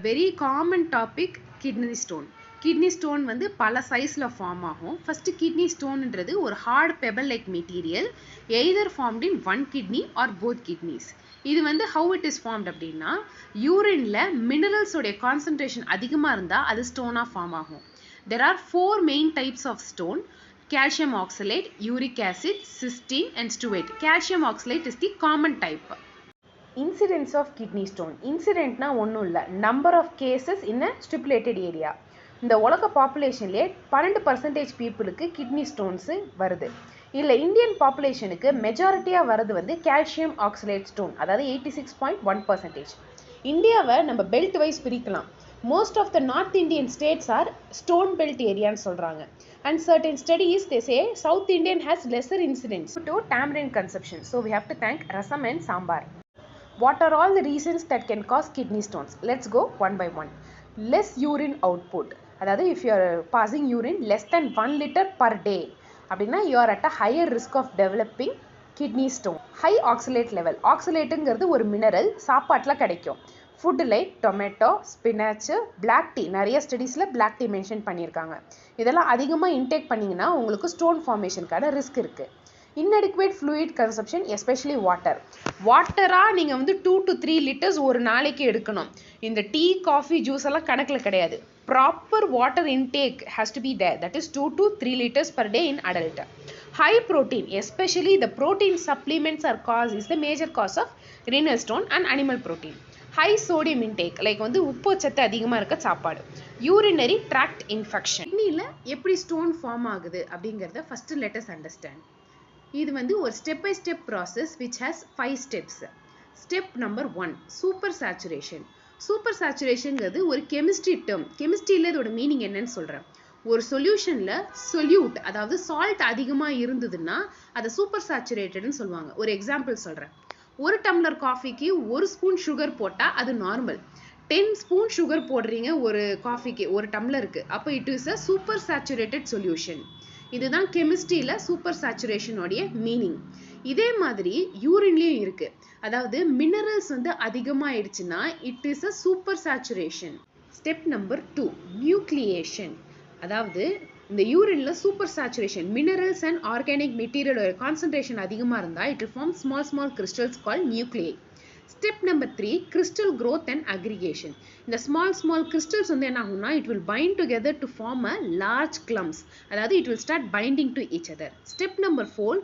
Very common topic, kidney stone. Kidney stone வந்து பல சைஸ்ல ஃபார்ம் ஆகும். ஃபர்ஸ்ட் கிட்னி ஸ்டோன்ன்றது ஒரு hard pebble like material, either formed in one kidney or both kidneys. இது வந்து ஹவு இட் இஸ் ஃபார்ம்ட் அப்படின்னா, யூரின்ல மினரல்ஸோடைய கான்சன்ட்ரேஷன் அதிகமாக இருந்தால் அது ஸ்டோனாக ஃபார்ம் ஆகும். There are 4 main types of stone: calcium oxalate, uric acid, cystine and steroid. Calcium oxalate is the common type. Incidence of kidney stone. Incident na ஒன்றும் இல்லை, number of cases in a stipulated area. இந்த உலக பாப்புலேஷன்லேயே 12% பீப்புளுக்கு kidney stones வருது. இல்லை Indian பாப்புலேஷனுக்கு மெஜாரிட்டியாக வருது வந்து calcium oxalate stone, அதாவது 86.1%. இந்தியாவை நம்ம பெல்ட் வைஸ் பிரிக்கலாம். Most of the north Indian states are stone belt ஏரியான்னு சொல்கிறாங்க. And certain studies they say south Indian has lesser incidents to tamarind consumption. So we have to thank rasam and sambar. What are all the reasons that can cause kidney stones? Let's go one by one. Less urine output. அதாவது if you are passing urine less than 1 liter per day, அப்படின்னா you are at a higher risk of developing kidney stone. High oxalate level. Oxalateங்கிறது ஒரு mineral, சாப்பாட்டில் கிடைக்கும். Food like tomato, spinach, black tea, நிறைய ஸ்டடீஸில் black tea mention பண்ணியிருக்காங்க. இதெல்லாம் அதிகமாக இன்டேக் பண்ணிங்கன்னா உங்களுக்கு ஸ்டோன் ஃபார்மேஷனுக்கான ரிஸ்க் இருக்குது. inadequate fluid consumption, especially வாட்டராக நீங்கள் வந்து 2 to 3 liters ஒரு நாளைக்கு எடுக்கணும். இந்த டீ, காஃபி, ஜூஸ் எல்லாம் கணக்கில் கிடையாது. Proper water intake has to be there, that is 2 to 3 liters per day in adult. High protein, especially the protein supplements is the major cause of renal stone and animal protein. High sodium intake, like வந்து உப்பு சத்து அதிகமாக இருக்க சாப்பாடு. urinary tract infection. கிட்னியில் எப்படி stone form ஆகுது அப்படிங்கிறத ஃபர்ஸ்ட் let us understand. இது வந்து ஒரு step by step process which has 5 steps. Step number 1, super saturation. Super சேச்சுரேஷன்ங்கிறது ஒரு கெமிஸ்ட்ரி டேர்ம். கெமிஸ்ட்ரியில் இதோட மீனிங் என்னன்னு சொல்கிறேன். ஒரு சொல்யூஷனில் சொல்யூட், அதாவது சால்ட் அதிகமாக இருந்ததுன்னா அதை சூப்பர் சேச்சுரேட்டட்னு சொல்லுவாங்க. ஒரு எக்ஸாம்பிள் சொல்கிறேன். ஒரு டம்ளர் காஃபிக்கு 1 ஸ்பூன் சுகர் போட்டால் அது நார்மல். 10 ஸ்பூன் சுகர் போடுறீங்க ஒரு காஃபிக்கு, ஒரு டம்ளருக்கு, அப்போ it is a super saturated solution. இதுதான் கெமிஸ்ட்ரியில் சூப்பர் சேச்சுரேஷனோடைய மீனிங். இதே மாதிரி யூரின்லேயும் இருக்குது. அதாவது மினரல்ஸ் வந்து அதிகமாகிடுச்சுன்னா it is a super saturation. Step number 2, nucleation. அதாவது இந்த யூரினில் super saturation, minerals and organic மெட்டீரியலோட கான்சன்ட்ரேஷன் அதிகமாக இருந்தால் it form small crystals call nuclei. Step number 3, crystal growth and aggregation. இந்த small crystals வந்து என்ன ஆகும்னா it will bind together to form a large clumps. அதாவது it will start binding to each other. Step number 4,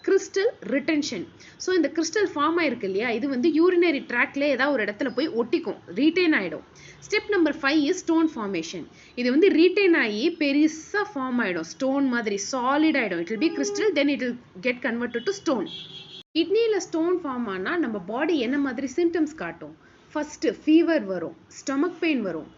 crystal retention. So இந்த crystal form ஆயிருக்கு இல்லையா, இது வந்து யூரினரி ட்ராக்ல ஏதாவது ஒரு இடத்துல போய் ஒட்டிக்கும், ரீட்டைன் ஆகிடும். Step number 5 is stone formation. இது வந்து ரீட்டைன் ஆகி பெருசாக ஃபார்ம் ஆகிடும், ஸ்டோன் மாதிரி சாலிட் ஆகிடும். It will be crystal, then it will get converted to stone. கிட்னியில் ஸ்டோன் ஃபார்ம் ஆனால் நம்ம பாடி என்ன மாதிரி சிம்டம்ஸ் காட்டும்? ஃபஸ்ட்டு ஃபீவர் வரும், ஸ்டொமக் பெயின் வரும்,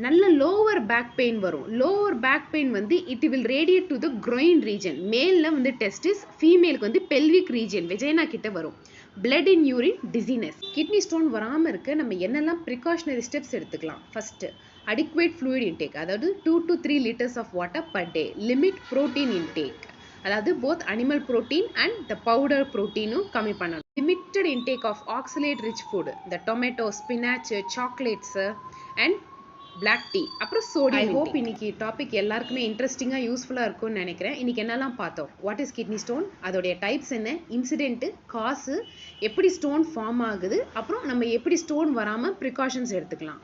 நல்ல லோவர் பேக் பெயின் வரும். லோவர் பேக் பெயின் வந்து it will radiate to the groin region. மேலில் வந்து டெஸ்டிஸ், ஃபீமேலுக்கு வந்து பெல்விக் ரீஜன், வெஜைனா கிட்ட வரும். Blood in urine, dizziness. Kidney stone வராமல் இருக்க நம்ம என்னெல்லாம் ப்ரிகாஷனரி ஸ்டெப்ஸ் எடுத்துக்கலாம்? ஃபஸ்ட்டு adequate fluid intake, அதாவது 2 to 3 liters of water per day. limit protein intake, அதாவது both animal protein and the powder proteinும் கம்மி பண்ணணும். limited intake of oxalate rich food, the tomato, spinach, chocolates and black tea. அப்புறம் sodium intake. I hope இன்னைக்கு topic எல்லாருக்குமே இன்ட்ரெஸ்டிங்காக யூஸ்ஃபுல்லாக இருக்கும்னு நினைக்கிறேன். இன்னைக்கு என்னெல்லாம் பார்த்தோம்? வாட் இஸ் கிட்னி ஸ்டோன், அதோடைய டைப்ஸ் என்ன, இன்சிடென்ட்டு, காசு, எப்படி ஸ்டோன் ஃபார்ம் ஆகுது, அப்புறம் நம்ம எப்படி ஸ்டோன் வராமல் ப்ரிகாஷன்ஸ் எடுத்துக்கலாம்.